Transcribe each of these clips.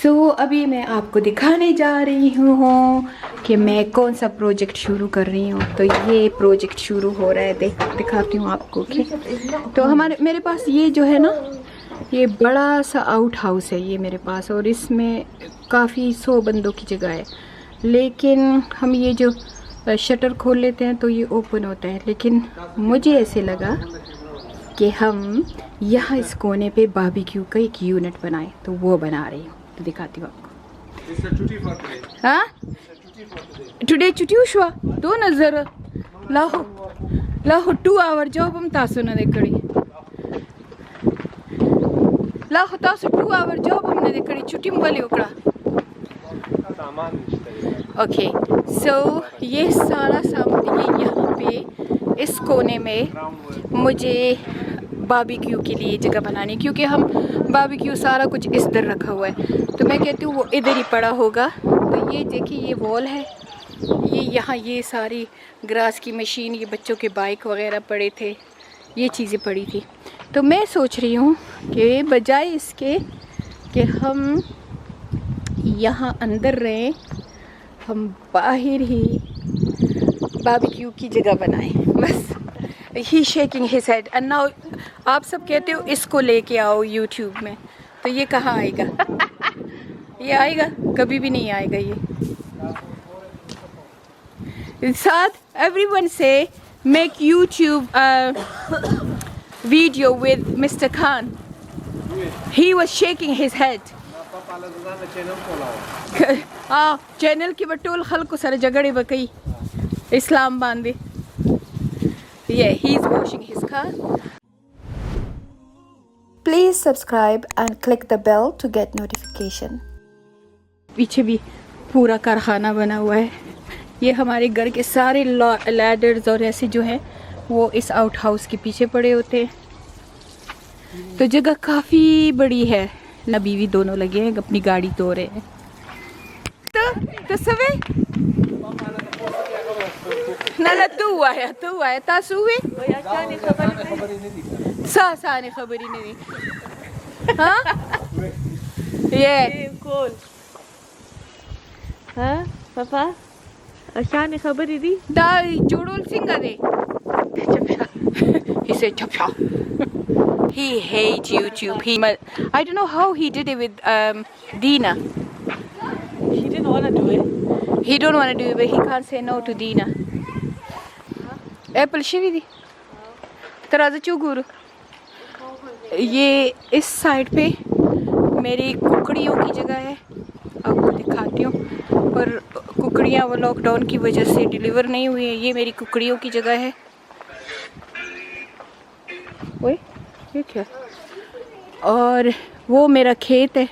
ابھی میں آپ کو دکھانے جا رہی ہوں کہ میں کون سا پروجیکٹ شروع کر رہی ہوں. تو یہ پروجیکٹ شروع ہو رہا ہے, دکھاتی ہوں آپ کو. تو میرے پاس یہ جو ہے نا, یہ بڑا سا آؤٹ ہاؤس ہے یہ میرے پاس, اور اس میں کافی 100 بندوں کی جگہ ہے. لیکن ہم یہ جو شٹر کھول لیتے ہیں تو یہ اوپن ہوتا ہے, لیکن مجھے ایسے لگا کہ ہم یہاں اس کونے پہ باربیکیو کا ایک یونٹ بنائیں. تو وہ بنا رہی ہوں, تو دکھاتی ہوں آپ کو. ہاں ٹوڈے چھٹی شوا دو نظر لاہو 2 hour جاب ہم تاسو نہ دیکھڑی لاہو تاسو 2 hour جاب ہم نہ دیکھڑی چھٹی مولے اکڑا. اوکے سو یہ سارا سامان یہ یہاں پہ اس کونے میں مجھے باربیکیو کے لیے جگہ بنانی, کیونکہ ہم باربیکیو سارا کچھ اس در رکھا ہوا ہے. تو میں کہتی ہوں وہ ادھر ہی پڑا ہوگا. تو یہ دیکھیے یہ وال ہے, یہ یہاں یہ ساری گراس کی مشین, یہ بچوں کے بائک وغیرہ پڑے تھے, یہ چیزیں پڑی تھی. تو میں سوچ رہی ہوں کہ بجائے اس کے کہ ہم یہاں اندر رہیں, ہم باہر ہی باربیکیو کی جگہ بنائیں. بس ہی shaking his head and now آپ سب کہتے ہو اس کو لے کے آؤ یوٹیوب میں, تو یہ کہاں آئے گا؟ یہ آئے گا کبھی بھی نہیں آئے گا. یہ ساتھ ایوری ون سے make YouTube video with mister Khan. He was shaking his head. ہاں چینل کی بٹول خلق سر جگڑے بکئی اسلام باندھے. Yeah, he's washing his car. Please subscribe and click the bell to get notification. پیچھے بھی پورا کارخانہ بنا ہوا ہے. یہ ہمارے گھر کے سارے لیڈرز اور ایسے جو ہیں وہ اس آؤٹ ہاؤس کے پیچھے پڑے ہوتے ہیں. تو جگہ کافی بڑی ہے. نہ بیوی دونوں لگے ہیں اپنی گاڑی دھو رہے ہیں. تو سوے نالا تو آیا تاسو ہوئے سانے خبری نہیں. ہاں یہ کول ہاں پاپا اشان خبری دی دا جوڑول سنگا دے he said chapsha. He hates YouTube. I don't know how he did it with Dina. He didn't want to do it. He don't want to do it, but he can't say no to Dina. Apple شوی دی ترازہ چوگور. یہ اس side پہ میری ککڑیوں کی جگہ ہے, آپ کو دکھاتی ہوں. پر ککڑیاں وہ لاک ڈاؤن کی وجہ سے ڈیلیور نہیں ہوئی ہیں. یہ میری ککڑیوں کی جگہ ہے. اوئے یہ کیا؟ اور وہ میرا کھیت ہے.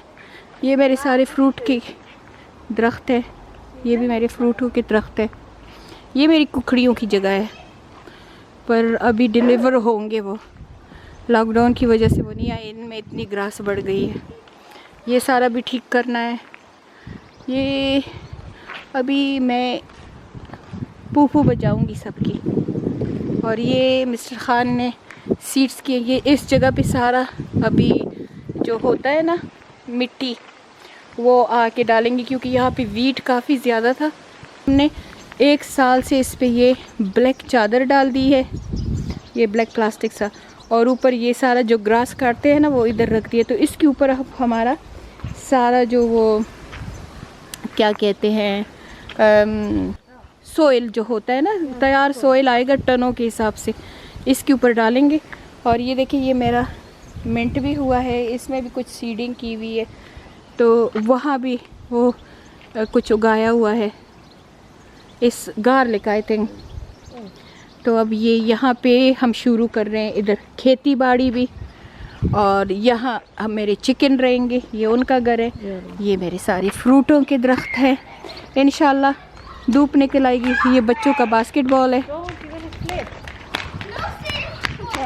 یہ میرے سارے فروٹ کے درخت ہے. یہ بھی میرے فروٹوں کے درخت ہے. یہ میری ککڑیوں کی جگہ ہے, پر ابھی ڈیلیور ہوں گے. وہ لاک ڈاؤن کی وجہ سے وہ نہیں آئے. ان میں اتنی گراس بڑھ گئی ہے. یہ سارا بھی ٹھیک کرنا ہے. یہ ابھی میں پوپو بجاؤں گی سب کی. اور یہ مسٹر خان نے سیڈس کیے. یہ اس جگہ پہ سارا ابھی جو ہوتا ہے نا مٹی وہ آ کے ڈالیں گے, کیونکہ یہاں پہ ویٹ کافی زیادہ تھا. ہم نے 1 سال سے اس پہ یہ بلیک چادر ڈال دی ہے, یہ بلیک پلاسٹک سا, اور اوپر یہ سارا جو گراس کاٹتے ہیں نا وہ ادھر رکھ دیے. تو اس کے اوپر اب ہمارا سارا جو وہ کیا کہتے ہیں سوئل جو ہوتا ہے نا, تیار سوئل آئے گا ٹنوں کے حساب سے, اس کے اوپر ڈالیں گے. اور یہ دیکھیں یہ میرا منٹ بھی ہوا ہے, اس میں بھی کچھ سیڈنگ کی ہوئی ہے. تو وہاں بھی وہ کچھ اگایا ہوا ہے, اس گارلک آئی تھنک. تو اب یہ یہاں پہ ہم شروع کر رہے ہیں ادھر کھیتی باڑی بھی. اور یہاں ہم میرے چکن رہیں گے, یہ ان کا گھر ہے. یہ میرے سارے فروٹوں کے درخت ہیں. انشاءاللہ دھوپ نکل آئے گی. یہ بچوں کا باسکٹ بال ہے.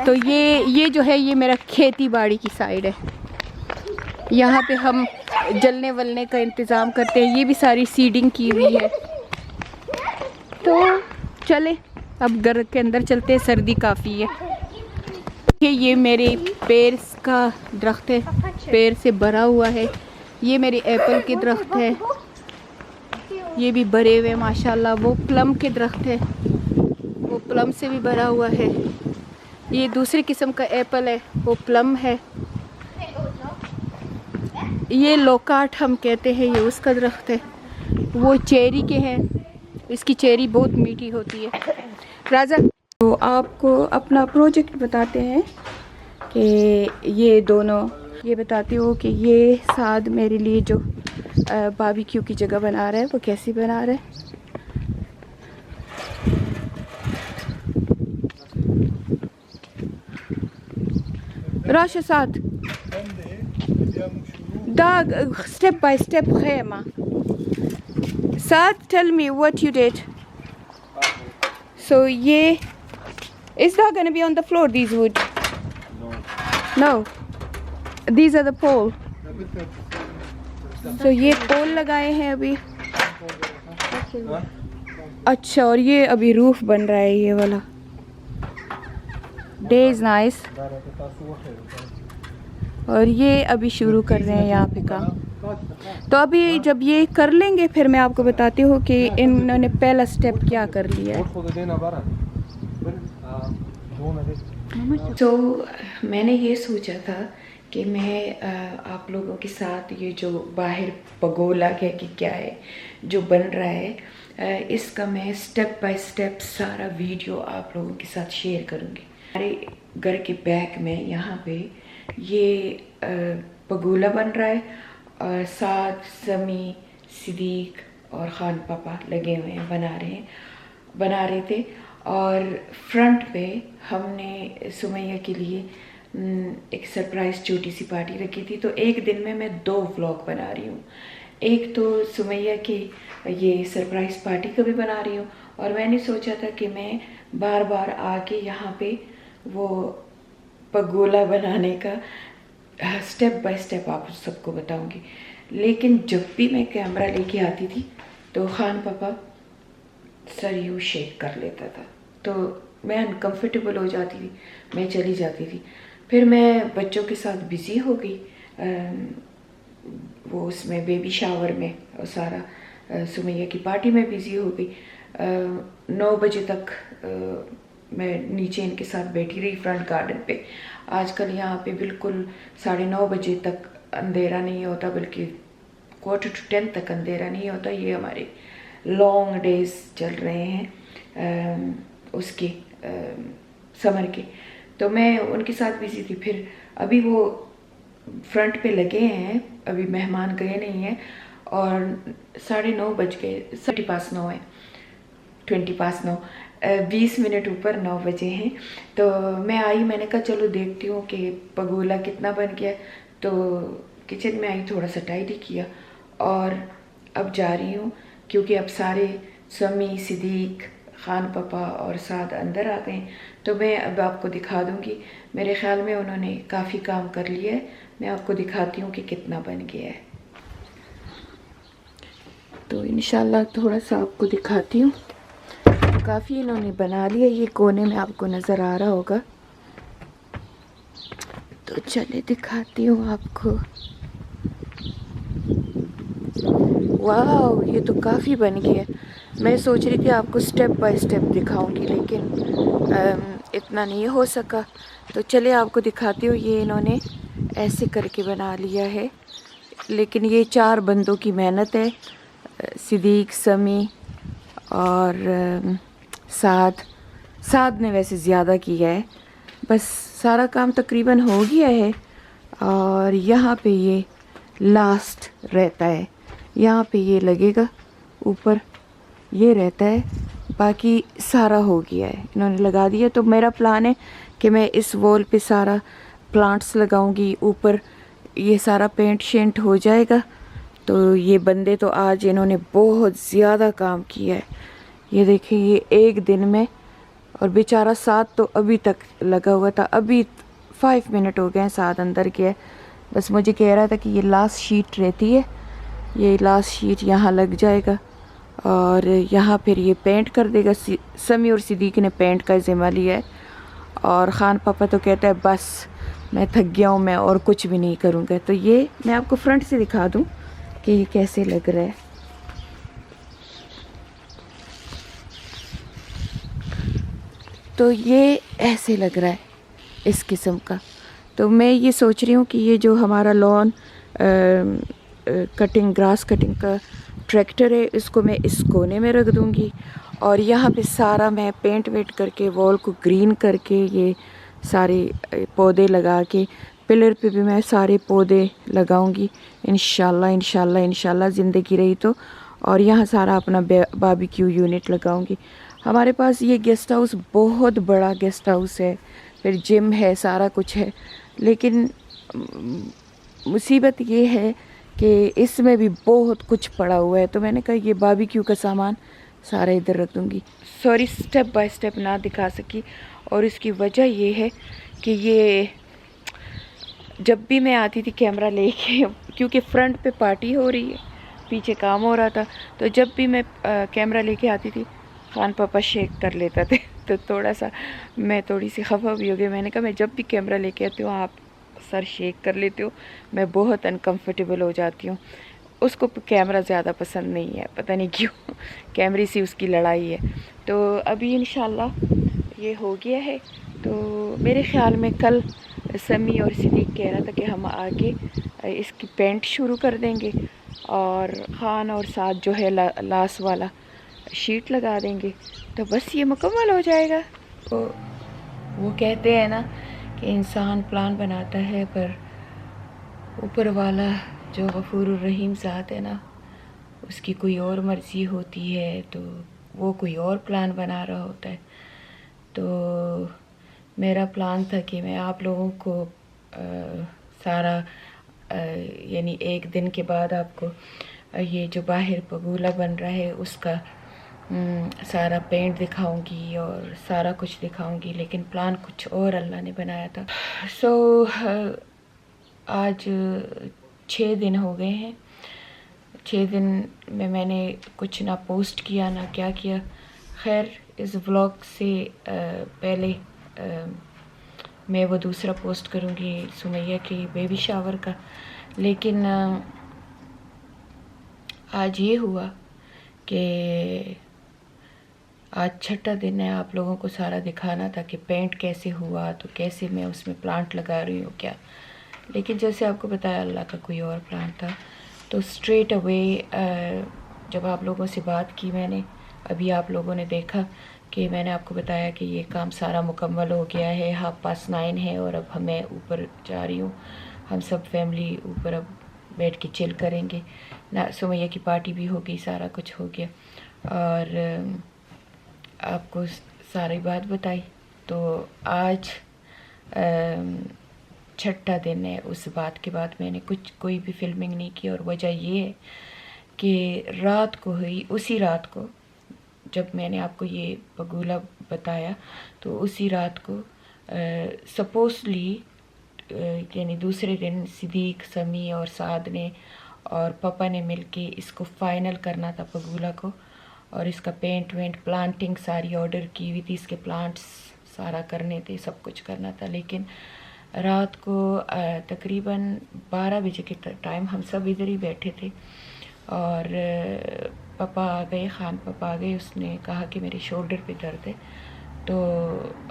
تو یہ جو ہے یہ میرا کھیتی باڑی کی سائڈ ہے. یہاں پہ ہم جلنے ولنے کا انتظام کرتے ہیں. یہ بھی ساری سیڈنگ کی ہوئی ہے. تو چلیں اب گھر کے اندر چلتے ہیں, سردی کافی ہے. یہ میرے پیر کا درخت ہے, پیر سے بھرا ہوا ہے. یہ میری ایپل کے درخت ہے، یہ بھی بھرے ہوئے ماشاءاللہ. وہ پلم کے درخت ہے، وہ پلم سے بھی بھرا ہوا ہے. یہ دوسری قسم کا ایپل ہے، وہ پلم ہے. یہ لوکاٹ ہم کہتے ہیں، یہ اس کا درخت ہے. وہ چیری کے ہیں، اس کی چیری بہت میٹھی ہوتی ہے. راجا تو آپ کو اپنا پروجیکٹ بتاتے ہیں کہ یہ دونوں، یہ بتاتی ہوں کہ یہ سعد میرے لیے جو باربی کیو کی جگہ بنا رہا ہے وہ کیسی بنا رہا ہے. راش سعد دا step by step خیمہ. سعد tell me what you did. So یہ is that gonna be on the floor, these wood? No. These are the pole. So یہ پول لگائے ہیں ابھی. اچھا، اور یہ ابھی روف بن رہا ہے یہ والا. Day is nice. اور یہ ابھی شروع کر رہے ہیں یہاں پہ کام. تو ابھی جب یہ کر لیں گے پھر میں آپ کو بتاتی ہوں کہ انہوں نے پہلا سٹیپ کیا کر لیا ہے. تو میں نے یہ سوچا تھا کہ میں آپ لوگوں کے ساتھ یہ جو باہر پگولا کہ کیا ہے جو بن رہا ہے، اس کا میں سٹیپ بائی سٹیپ سارا ویڈیو آپ لوگوں کے ساتھ شیئر کروں گی. ہمارے گھر کے بیک میں یہاں پہ یہ پگولا بن رہا ہے، اور سعد، سمی، صدیق اور خان پاپا لگے ہوئے ہیں، بنا رہے تھے. اور فرنٹ پہ ہم نے سمیہ کے لیے ایک سرپرائز چھوٹی سی پارٹی رکھی تھی. تو ایک دن میں 2 ولاگ بنا رہی ہوں. ایک تو سمیہ کی یہ سرپرائز پارٹی کا بھی بنا رہی ہوں، اور میں نے سوچا تھا کہ میں بار بار آ کے یہاں پہ وہ پگولا بنانے کا سٹیپ بائی سٹیپ آپ سب کو بتاؤں گی. لیکن جب بھی میں کیمرہ لے کے آتی تھی تو خان پاپا سر یوں شیک کر لیتا تھا، تو میں انکمفرٹیبل ہو جاتی تھی، میں چلی جاتی تھی. پھر میں بچوں کے ساتھ بزی ہو گئی، وہ اس میں بیبی شاور میں اور سارا سمیہ کی پارٹی میں بزی ہو گئی. 9 بجے تک میں نیچے ان کے ساتھ بیٹھی رہی فرنٹ گارڈن پہ. آج کل یہاں پہ بالکل 9:30 بجے تک اندھیرا نہیں ہوتا، بلکہ 9:45 تک اندھیرا نہیں ہوتا. یہ ہمارے لانگ ڈیز چل رہے ہیں اس کے سمر کے. تو میں ان کے ساتھ بزی تھی. پھر ابھی وہ فرنٹ پہ لگے ہیں، ابھی مہمان گئے نہیں ہیں، اور 9:30 بج گئے. 9:20 ہے، 9:20 20 منٹ اوپر 9 بجے ہیں. تو میں آئی، میں نے کہا چلو دیکھتی ہوں کہ پگولا کتنا بن گیا. تو کچن میں آئی، تھوڑا سا ٹائڈی کیا، اور اب جا رہی ہوں کیونکہ اب سارے سمی، صدیق، خان پاپا اور سعد اندر آ گئے. تو میں اب آپ کو دکھا دوں گی. میرے خیال میں انہوں نے کافی کام کر لیا ہے. میں آپ کو دکھاتی ہوں کہ کتنا بن گیا ہے. تو انشاءاللہ تھوڑا سا آپ کو دکھاتی ہوں. کافی انہوں نے بنا لیا. یہ کونے میں آپ کو نظر آ رہا ہوگا، تو چلے دکھاتی ہوں آپ کو. واو، یہ تو کافی بن گیا. میں سوچ رہی تھی آپ کو سٹیپ بائی سٹیپ دکھاؤں گی، لیکن اتنا نہیں ہو سکا. تو چلے آپ کو دکھاتی ہوں. یہ انہوں نے ایسے کر کے بنا لیا ہے، لیکن یہ 4 بندوں کی محنت ہے. صدیق، سمی اور سعد نے ویسے زیادہ کیا ہے. بس سارا کام تقریباً ہو گیا ہے. اور یہاں پہ یہ لاسٹ رہتا ہے، یہاں پہ یہ لگے گا اوپر، یہ رہتا ہے. باقی سارا ہو گیا ہے، انہوں نے لگا دیا. تو میرا پلان ہے کہ میں اس وال پہ سارا پلانٹس لگاؤں گی. اوپر یہ سارا پینٹ شینٹ ہو جائے گا. تو یہ بندے تو آج انہوں نے بہت زیادہ کام کیا ہے. یہ دیکھیں، یہ ایک دن میں. اور بیچارہ سعد تو ابھی تک لگا ہوا تھا. ابھی 5 منٹ ہو گئے ہیں سعد اندر گیا. بس مجھے کہہ رہا تھا کہ یہ لاسٹ شیٹ رہتی ہے، یہ لاسٹ شیٹ یہاں لگ جائے گا، اور یہاں پھر یہ پینٹ کر دے گا. سمی اور صدیق نے پینٹ کا ذمہ لیا ہے، اور خان پاپا تو کہتا ہے بس میں تھک گیا ہوں, میں اور کچھ بھی نہیں کروں گا. تو یہ میں آپ کو فرنٹ سے دکھا دوں کہ یہ کیسے لگ رہا ہے. تو یہ ایسے لگ رہا ہے اس قسم کا. تو میں یہ سوچ رہی ہوں کہ یہ جو ہمارا لان کٹنگ گراس کٹنگ کا ٹریکٹر ہے, اس کو میں اس کونے میں رکھ دوں گی, اور یہاں پہ سارا میں پینٹ وینٹ کر کے وال کو گرین کر کے یہ سارے پودے لگا کے پلر پہ بھی میں سارے پودے لگاؤں گی انشاءاللہ انشاءاللہ انشاءاللہ زندگی رہی تو. اور یہاں سارا اپنا باربیکیو یونٹ لگاؤں گی. ہمارے پاس یہ گیسٹ ہاؤس بہت بڑا گیسٹ ہاؤس ہے, پھر جم ہے, سارا کچھ ہے, لیکن مصیبت یہ ہے کہ اس میں بھی بہت کچھ پڑا ہوا ہے. تو میں نے کہا یہ باربیکیو کا سامان سارا ادھر رکھ دوں گی. سوری سٹیپ بائی سٹیپ نہ دکھا سکی, اور اس کی وجہ یہ ہے کہ یہ جب بھی میں آتی تھی کیمرہ لے کے, کیونکہ فرنٹ پہ پارٹی ہو رہی ہے, پیچھے کام ہو رہا تھا, تو جب بھی میں کیمرہ لے کے آتی تھی خان پاپا شیک کر لیتا تھے. تو میں تھوڑی سی خفا بھی ہو گئی. میں نے کہا میں جب بھی کیمرہ لے کے آتی ہوں آپ سر شیک کر لیتے ہو, میں بہت انکمفرٹیبل ہو جاتی ہوں. اس کو کیمرہ زیادہ پسند نہیں ہے, پتہ نہیں کیوں, کیمرے سے اس کی لڑائی ہے. تو ابھی انشاءاللہ یہ ہو گیا ہے. تو میرے خیال میں کل سمی اور صدیق کہہ رہا تھا کہ ہم آگے اس کی پینٹ شروع کر دیں گے, اور خان اور ساتھ جو ہے لاس والا شیٹ لگا دیں گے, تو بس یہ مکمل ہو جائے گا. تو وہ کہتے ہیں نا کہ انسان پلان بناتا ہے پر اوپر والا جو غفور الرحیم ذات ہے نا, اس کی کوئی اور مرضی ہوتی ہے, تو وہ کوئی اور پلان بنا رہا ہوتا ہے. تو میرا پلان تھا کہ میں آپ لوگوں کو سارا یعنی ایک دن کے بعد آپ کو یہ جو باہر پگولا بن رہا ہے اس کا سارا پینٹ دکھاؤں گی اور سارا کچھ دکھاؤں گی, لیکن پلان کچھ اور اللہ نے بنایا تھا. سو آج 6 دن ہو گئے ہیں. 6 دن میں نے کچھ نہ پوسٹ کیا نہ کیا کیا. خیر اس ولاگ سے پہلے میں وہ دوسرا پوسٹ کروں گی سمیہ کی بیبی شاور کا. لیکن آج یہ ہوا کہ آج 6واں دن ہے, آپ لوگوں کو سارا دکھانا تھا کہ پینٹ کیسے ہوا, تو کیسے میں اس میں پلانٹ لگا رہی ہوں کیا. لیکن جیسے آپ کو بتایا اللہ کا کوئی اور پلان تھا. تو اسٹریٹ اوے جب آپ لوگوں سے بات کی میں نے, ابھی آپ لوگوں نے دیکھا کہ میں نے آپ کو بتایا کہ یہ کام سارا مکمل ہو گیا ہے, 9:30 ہے, اور اب میں اوپر جا رہی ہوں. ہم سب فیملی اوپر اب بیٹھ کے چل کریں گے. سمیہ کی پارٹی بھی ہو گئی, سارا کچھ ہو گیا, اور آپ کو ساری بات بتائی. تو آج 6واں دن ہے. اس بات کے بعد میں نے کوئی بھی فلمنگ نہیں کی, اور وجہ یہ ہے کہ رات کو ہوئی, اسی رات کو جب میں نے آپ کو یہ پگولا بتایا, تو اسی رات کو سپوزلی یعنی دوسرے دن صدیق, سمی اور سعد نے اور پاپا نے مل کے اس کو فائنل کرنا تھا پگولا کو, اور اس کا پینٹ وینٹ پلانٹنگ ساری آرڈر کی ہوئی تھی, اس کے پلانٹس سارا کرنے تھے, سب کچھ کرنا تھا. لیکن رات کو تقریباً 12 بجے کے ٹائم ہم سب ادھر ہی بیٹھے تھے, اور پاپا آ گئے, خان پاپا آ گئے. اس نے کہا کہ میرے شولڈر پہ درد ہے. تو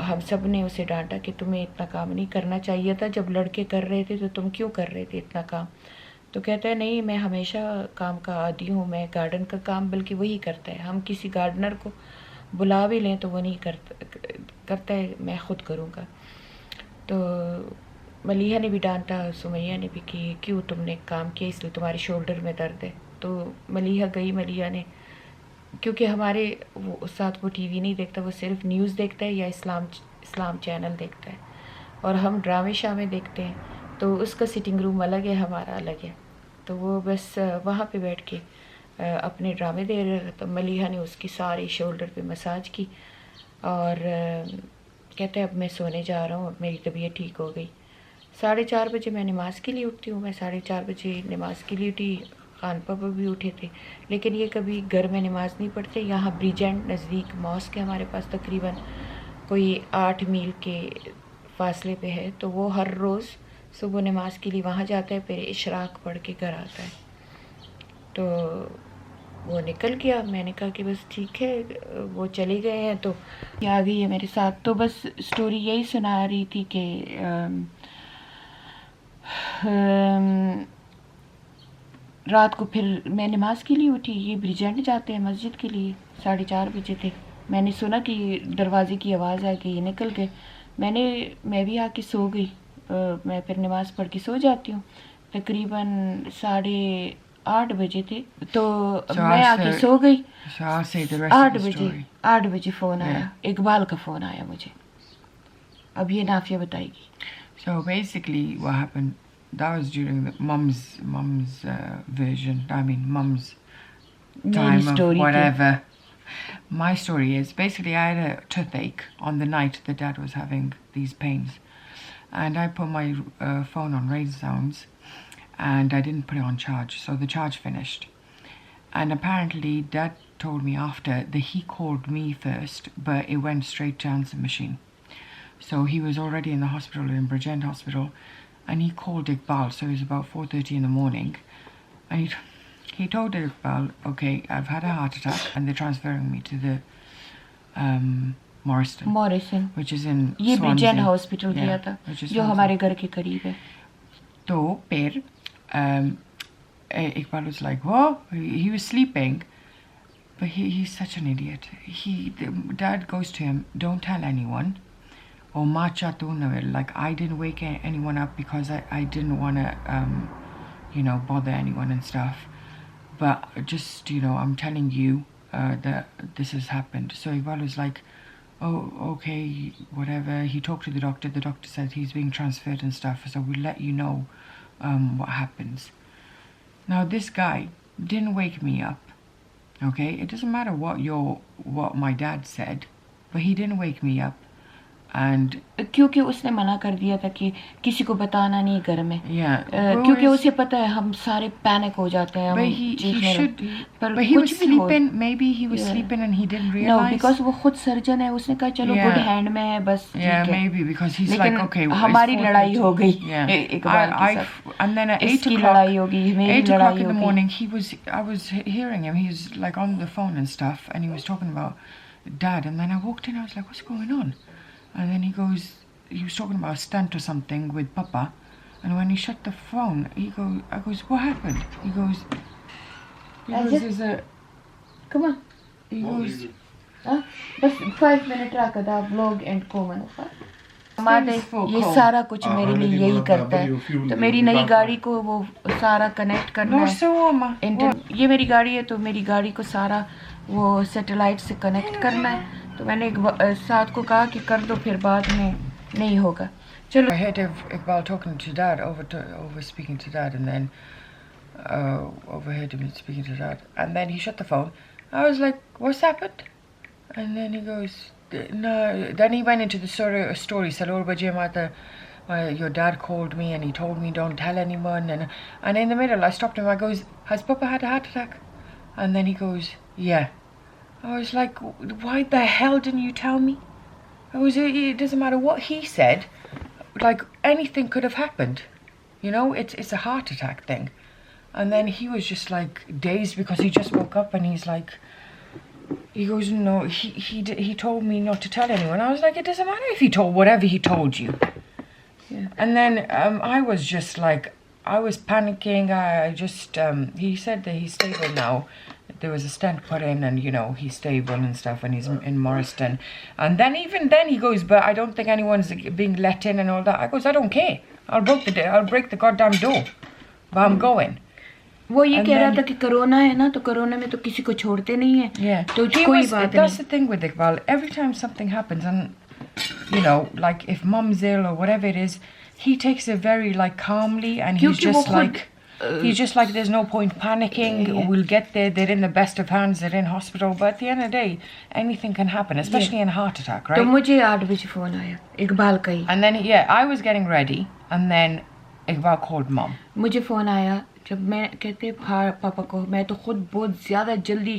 ہم سب نے اسے ڈانٹا کہ تمہیں اتنا کام نہیں کرنا چاہیے تھا, جب لڑکے کر رہے تھے تو تم کیوں کر رہے تھے اتنا کام. تو کہتا ہے نہیں میں ہمیشہ کام کا عادی ہوں, میں گارڈن کا کام بلکہ وہی کرتا ہے. ہم کسی گارڈنر کو بلا بھی لیں تو وہ نہیں کرتا ہے, میں خود کروں گا. تو ملیحہ نے بھی ڈانٹا, سمیہ نے بھی, کہ کیوں تم نے کام کیا, اس لیے تمہارے شولڈر میں درد ہے. تو ملیحہ گئی, ملیحہ نے, کیونکہ ہمارے وہ ساتھ وہ ٹی وی نہیں دیکھتا, وہ صرف نیوز دیکھتا ہے یا اسلام چینل دیکھتا ہے, اور ہم ڈرامے شامے دیکھتے ہیں. تو اس کا سٹنگ روم الگ ہے, ہمارا الگ ہے. تو وہ بس وہاں پہ بیٹھ کے اپنے ڈرامے دے رہا. تو ملیحہ نے اس کی ساری شولڈر پہ مساج کی, اور کہتے ہیں اب میں سونے جا رہا ہوں, اب میری طبیعت ٹھیک ہو گئی. 4:30 بجے میں نماز کے لیے اٹھتی ہوں. میں 4:30 بجے نماز کے لیے اٹھی, خان پاپا بھی اٹھے تھے. لیکن یہ کبھی گھر میں نماز نہیں پڑھتے. یہاں بریج اینڈ نزدیک ماسک ہے ہمارے پاس, تقریباً کوئی 8 میل کے فاصلے پہ ہے, تو وہ ہر روز صبح نماز کے لیے وہاں جاتا ہے, پھر اشراق پڑھ کے گھر آتا ہے. تو وہ نکل گیا. میں نے کہا کہ بس ٹھیک ہے, وہ چلے گئے ہیں تو یہ آ گئی ہے میرے ساتھ. تو بس اسٹوری یہی سنا رہی تھی کہ رات کو پھر میں نماز کے لیے اٹھی. یہ بریجنڈ جاتے ہیں مسجد کے لیے, 4:30 بجے تھے. میں نے سنا کہ دروازے کی آواز آ کے یہ نکل گئے. میں بھی آ کے سو گئی. میں پھر نماز پڑھ کے سو جاتی ہوں. تقریباً 8:30 بجے تھے تو میں آ کے سو گئی. 8 بجے فون آیا, اقبال کا فون آیا مجھے. اب یہ نافیہ بتائے گی. So basically what happened, that was during the mum's version, I mean mum's time of whatever. My story is basically I had a toothache on the night that Dad was having these pains, and I put my phone on rain sounds and I didn't put it on charge, so the charge finished. And apparently Dad told me after that he called me first, but it went straight to answer machine. So he was already in the hospital, in Bridgend Hospital, and he called Iqbal. So it was about 4:30 in the morning, and he told Iqbal, okay, I've had a heart attack and they're transferring me to the Morrison, which is in یہ Swansea. بریجنڈ hospital گیا تھا جو ہمارے گھر کے قریب ہے. تو پھر Iqbal was like, oh, he was sleeping, but he's such an idiot. Dad goes to him, don't tell anyone. Or Macha Tunawil, like I didn't wake anyone up because I didn't want to, bother anyone and stuff. But just, I'm telling you that this has happened. So Iqbal was like, oh, okay, whatever. He talked to the doctor. The doctor said he's being transferred and stuff. So we'll let you know what happens. Now this guy didn't wake me up. Okay, it doesn't matter what my dad said, but he didn't wake me up. And کیونکہ اس نے منع کر دیا تھا کہ کسی کو بتانا نہیں گھر میں, کیونکہ اسے پتہ ہے ہم سارے پینک ہو جاتے ہیں. But he was sleeping, maybe he was sleeping and he didn't realize. No, because وہ خود سرجن ہے, اس نے کہا چلو گڈ ہینڈ میں ہے بس. Yeah, maybe because he's like, okay, ہماری لڑائی ہو گئی. And then at 8 o'clock in the morning, I was hearing him. He was like on the phone and stuff, and he was talking about Dad. And then I walked in, I was like, what's going on? And then he was talking about a stunt or something with Papa. And when he shut the phone, I goes, what happened? He goes, there's a... Come on. He goes... بس 5 minute رکھا تھا blog and common یہ سارا کچھ میرے لیے یہی کرتا ہے. تو میری نئی گاڑی کو وہ سارا کنیکٹ کرنا ہے. یہ میری گاڑی ہے تو میری گاڑی کو سارا وہ سیٹلائٹ سے کنیکٹ کرنا ہے. تو میں نے ساتھ کو کہا کہ کر دو, پھر بعد میں نہیں ہوگا. چلو. I heard Iqbal talking to Dad, over speaking to Dad, and then overheard him speaking to Dad, and then he shut the phone. I was like, what's happened? And then he goes, no. Then he went into the story. Salor baje mata, your dad called me and he told me don't tell anyone. And in the middle, I stopped him. I goes, has Papa had a heart attack? And then he goes, yeah. I was like, why the hell didn't you tell me? It doesn't matter what he said. Like anything could have happened. It's a heart attack thing. And then he was just like dazed because he just woke up and he's like. He goes, no, he told me not to tell anyone. I was like, it doesn't matter if he told whatever he told you. Yeah. And then I was just like, I was panicking. He said that he's stable now. There was a stent put in and, he's stable and stuff and he's in Morriston. And then even then he goes, but I don't think anyone's being let in and all that. I goes, I don't care. I'll break the goddamn door. But I'm going. وہ یہ کہہ رہا تھا کہ corona ہے نا, تو corona میں تو کسی کو چھوڑتے نہیں ہیں. تو کوئی بات نہیں. That's the thing with Iqbal. Every time something happens and, like if Mum's ill or whatever it is, he takes it very like calmly and he's just like there's no point panicking. We'll get there. They're in the best of hands. They're in hospital. But at the end of the day, anything can happen, especially in a heart attack, right? تو مجھے 8 بجے phone آیا اقبال کا ہی. And then I was getting ready and then Iqbal called Mum. مجھے phone آیا جب میں کہتے پاپا کو, میں تو خود بہت زیادہ جلدی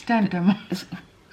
Stent him.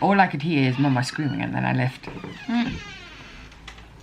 All I could hear is Mama screaming, and then I left.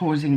causing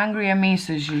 angry at me, so she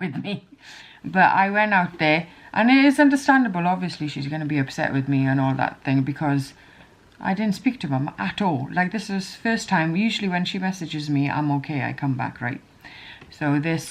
with me, but I went out there, and it is understandable. Obviously, she's going to be upset with me and all that thing because I didn't speak to Mum at all. Like, this is first time. Usually, when she messages me, I'm okay. I come back, right? So this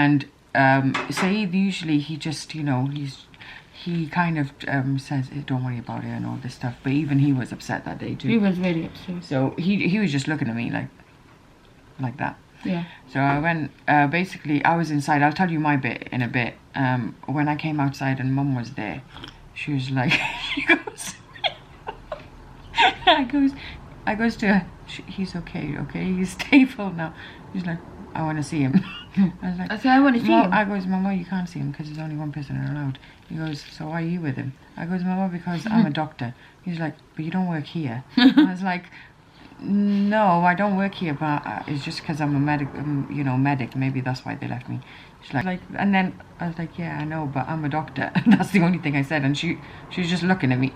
and Saeed usually he just he kind of says don't worry about it and all this stuff. But even he was upset that day too. He was very upset. So he was just looking at me like that. Yeah. So I went, basically, I was inside. I'll tell you my bit in a bit. When I came outside and Mum was there, she was like, she goes, I goes to her, he's okay, he's stable now. She's like, I want to see him. I was like, I said, I want to see Mom, him. I goes, Mama, you can't see him because there's only one person allowed. He goes, so why are you with him? I goes, Mama, because I'm a doctor. He's like, but you don't work here. I was like, no, I don't work here, but it's just because I'm a medic, medic. Maybe that's why they left me. She's like, and then I was like, yeah, I know, but I'm a doctor. That's the only thing I said, and she was just looking at me.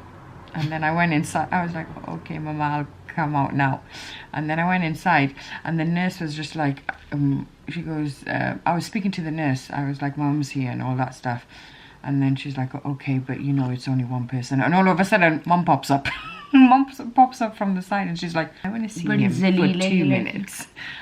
And then I went inside. I was like, okay, Mama, I'll come out now. And then I went inside, and the nurse was just like, she goes, I was speaking to the nurse. I was like, Mum's here and all that stuff. And then she's like, okay, but it's only one person. And all of a sudden, Mum pops up. Mum pops up from the side, and she's like, I want to see Badi him for zaleel 2 hai, minutes.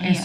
It's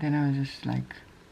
then I was just like.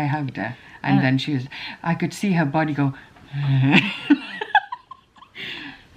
I hugged her, and then I could see her body go.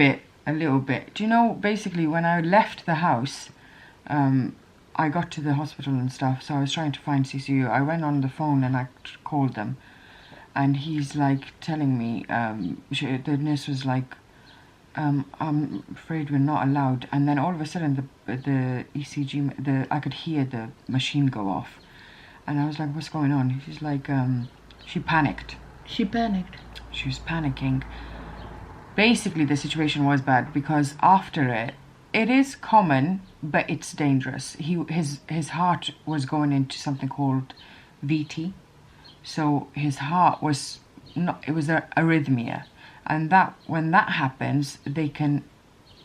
bit a little bit. Do you know, basically, when I left the house, I got to the hospital and stuff, so I was trying to find CCU. I went on the phone and I called them, and he's like telling me, the nurse was like, I'm afraid we're not allowed. And then all of a sudden the ECG, I could hear the machine go off, and I was like, what's going on? She's like, she panicked. She panicked. She was panicking. Basically, the situation was bad because after it is common, but it's dangerous. His heart was going into something called VT, so his heart was not. It was an arrhythmia, and that when that happens, they could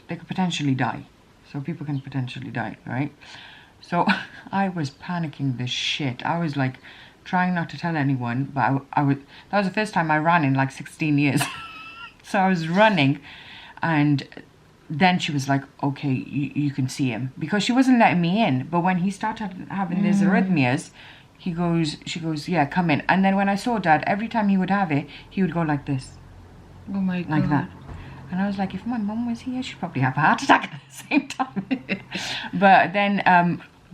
potentially die. So people can potentially die, right? So I was panicking the shit. I was like trying not to tell anyone, but I would. That was the first time I ran in like 16 years. So I was running, and then she was like, okay, you can see him, because she wasn't letting me in. But when he started having these arrhythmias, she goes, yeah, come in. And then when I saw Dad, every time he would have it, he would go like this. Oh my God. Like that. And I was like, if my mum was here, she'd probably have a heart attack at the same time. But then,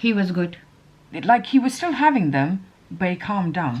He was good. like he was still having them, but he calmed down.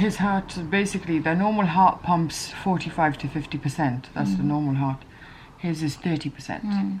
his heart, basically, the normal heart pumps 45 to 50%. That's the normal heart. His is 30%.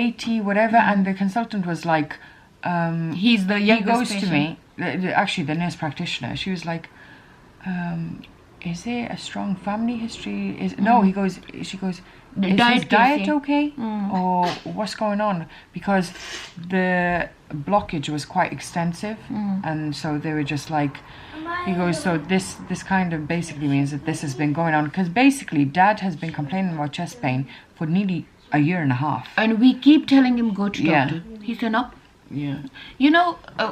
80, whatever, and the consultant was like, He's the he youngest goes to patient. me, actually the nurse practitioner, she was like, is there a strong family history? No, she goes, The is diet his diet case, yeah. okay? Or what's going on? Because the blockage was quite extensive, and so they were just like, he goes, so this kind of basically means that this has been going on, because basically Dad has been complaining about chest pain for nearly a year and a half. And we keep telling him go to Yeah. doctor. He said no. Yeah. You know,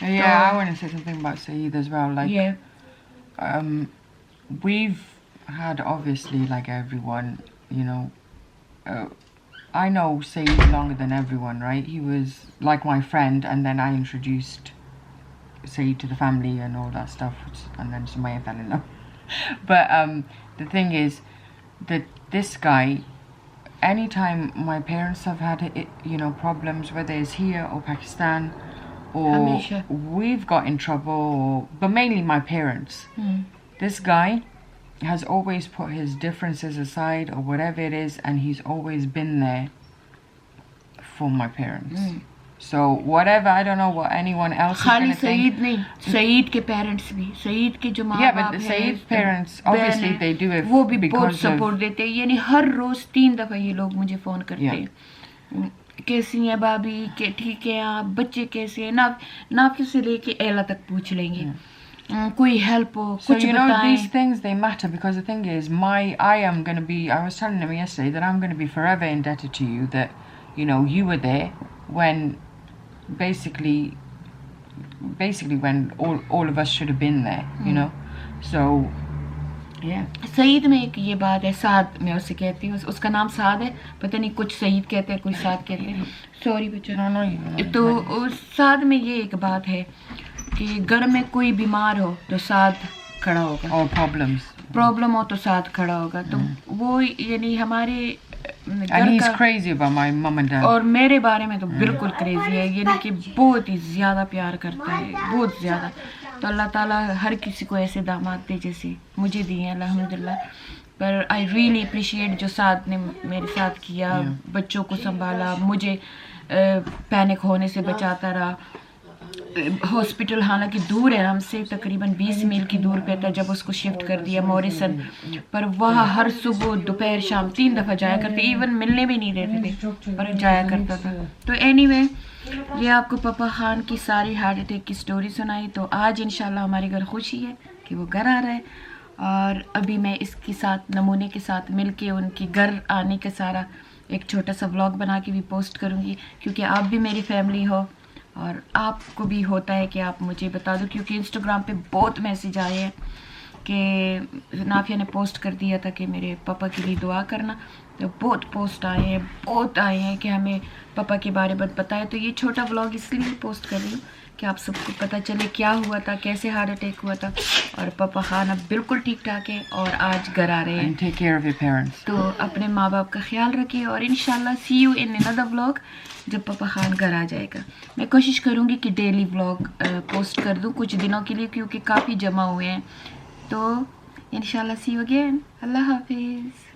Yeah, I want to say something about Saeed as well. Like, Yeah. We've had, obviously, like everyone, you know, I know Saeed longer than everyone, right? He was like my friend, and then I introduced Saeed to the family and all that stuff, and then Sumaya fell in love. But the thing is that this guy, anytime my parents have had problems, whether it's here or Pakistan, or Hamisha. we've got in trouble, but mainly my parents, this guy has always put his differences aside or whatever it is, and he's always been there for my parents. So whatever, I don't know what anyone else is خالی going to think. سعید نہیں, سعید کے parents بھی, سعید کے جو ماں Yeah, باپ but ہیں, Saeed's parents, بہن obviously ہیں, they do it وہ بھی بہت because of... سپورٹ دیتے ہیں. یعنی ہر روز 3 دفعہ یہ لوگ مجھے فون کرتے ہیں, کیسی ہیں بھابھی, کہ ٹھیک ہے آپ, بچے کیسے ہیں, نافع سے لے کے ایلا تک پوچھ لیں گے, کوئی ہیلپ ہو, So کچھ you know, بتائیں. these things, they matter, because the thing is, I am going to be, I was telling them yesterday that I'm going to be forever indebted to you, that, you know, you were there when basically when all of us should have been there, you know. So yeah. سعید میں ایک یہ بات ہے, سعد میں اسے کہتی ہوں, اس کا نام سعد ہے, پتہ نہیں کچھ سعید کہتے ہیں, کوئی سعد کہتے ہیں, سوری بچہ. No, تو سعد میں یہ ایک بات ہے کہ گھر میں کوئی بیمار ہو تو سعد کھڑا ہوگا, or problems. پرابلم ہو تو سعد کھڑا ہوگا. تو وہ یعنی ہمارے And he's crazy about my mum and dad. اور میرے بارے میں تو بالکل کریزی ہے, یعنی کہ بہت ہی زیادہ پیار کرتا ہے, بہت زیادہ. تو اللہ تعالیٰ ہر کسی کو ایسے داماد دے جیسے مجھے دیے ہیں الحمدللہ. پر آئی ریئلی اپریشیٹ جو ساتھ نے میرے ساتھ کیا, بچوں کو سنبھالا, مجھے پینک ہونے سے بچاتا رہا. ہاسپٹل حالانکہ دور ہے ہم سے, تقریباً 20 میل کی دور پہ تھا جب اس کو شفٹ کر دیا موریسن, پر وہاں ہر صبح دوپہر شام 3 دفعہ جایا کرتے, ایون ملنے بھی نہیں دیتے تھے, پر جایا کرتا تھا. تو اینی وے, یہ آپ کو پپا خان کی ساری ہارٹ اٹیک کی سٹوری سنائی. تو آج انشاءاللہ ہمارے گھر خوشی ہے کہ وہ گھر آ رہا ہے, اور ابھی میں اس کے ساتھ نمونے کے ساتھ مل کے ان کی گھر آنے کا سارا ایک چھوٹا سا ولاگ بنا کے بھی پوسٹ کروں گی, کیونکہ آپ بھی میری فیملی ہو اور آپ کو بھی ہوتا ہے کہ آپ مجھے بتا دو. کیونکہ انسٹاگرام پہ بہت میسیج آئے ہیں کہ نافیہ نے پوسٹ کر دیا تھا کہ میرے پاپا کے لیے دعا کرنا, تو بہت پوسٹ آئے ہیں کہ ہمیں پاپا کے بارے میں پتہ ہے. تو یہ چھوٹا ولاگ اس لیے پوسٹ کر رہی ہوں کہ آپ سب کو پتہ چلے کیا ہوا تھا, کیسے ہارٹ اٹیک ہوا تھا. اور پاپا خان اب بالکل ٹھیک ٹھاک ہے اور آج گھر آ رہے ہیں. And take care of your parents. تو اپنے ماں باپ کا خیال رکھیے, اور انشاءاللہ سی یو ان another vlog جب پاپا خان گھر آ جائے گا. میں کوشش کروں گی کہ ڈیلی vlog پوسٹ کر دوں کچھ دنوں کے لیے, کیونکہ کافی جمع ہوئے ہیں. تو انشاءاللہ سی یو اگین. اللہ حافظ.